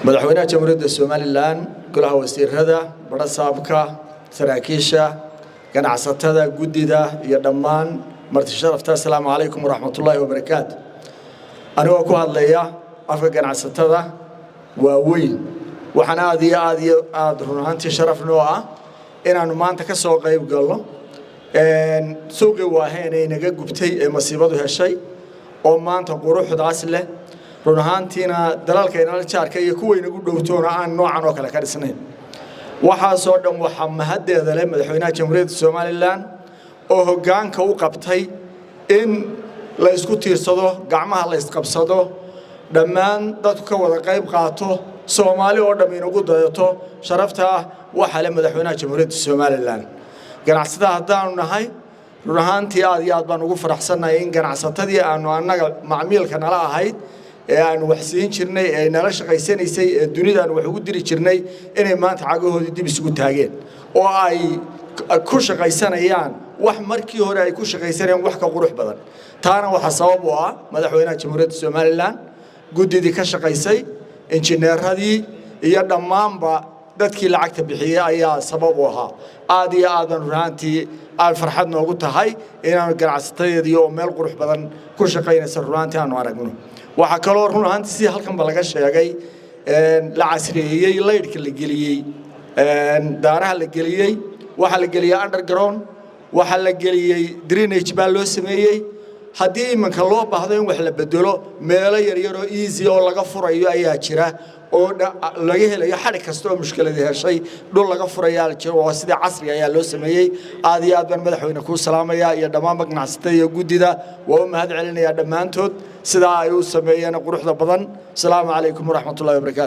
مدحوينها جمهورية الصوماليلان كلها وزيرada barasaabka saraakiisha ganacsatada gudida iyo dhammaan marti sharafta assalaamu calaykum waraxmatullaahi wabarakaatu anigoo ku hadlaya afka ganacsatada waaweyn waxaan aad run ahaantii sharaf noo ah inaanu maanta ka soo qayb galno suuqii waaheenay naga gubtay ee masiibadu heshay oo maanta quruxdaas leh run ahaantiina dalalkeena jaarka iyo kuwa inagu dhowtoona aan noocan oo kale ka dhisnayn waxa soo dhan waxa mahadeeda leh madaxweynaha jamhuuriyadda Soomaaliland oo hoggaanka u qabtay in la isku tiirsado gacmaha la isqabsado dhammaan dadku ka wada qayb qaato Soomaali oo dhan inagu dayato sharafta waxa leh madaxweynaha jamhuuriyadda Soomaaliland ganacsatada hadaan nahay run ahaantii aad baan ugu faraxsanahay in ganacsatadii aanu annaga macmiilka nala ahayd ee aan wax siin jirnay ee nala shaqaysanaysay ee dunidaan wax ugu diri jirnay inay maanta cagahoodii dib isugu taageen oo ay ku shaqaysanayaan wax markii hore ay ku shaqaysanayeen wax ka qurux badan taana waxa sabab u ah madaxweynaha jamhuuriyadda Soomaaliland gudidii ka shaqaysay injineeradii iyo dhammaanba dadkii lacagta bixiyay ayaa sabab u ahaa aad baan runtii aan farxad noogu tahay inaan ganacsatadeedii oo meel qurux badan ku shaqaynaysa runtii aanu aragno waxa kale oo run ahaantii si halkan ba laga sheegay la casriyeeyay leydhka la geliyay daaraha la geliyay waxa la geliyay underground waxa la geliyay drainage baa loo sameeyay haddii imanka loo baahdo in wax la bedelo meelo yar yar oo easy oo laga furayo ayaa jira oo laga helayo xarig kasta oo mushkilad heshay dhul laga furayaa jiro oo sida casri ayaa loo sameeyay aad baan madaxweynaha ku salaamaya iyo dhammaan ganacsatada iyo gudida waa u mahad celinaya dhammaantood sida ay u sameeyeen quruxda badan assalaamu calaykum waraxmatullaahi wabarakaatu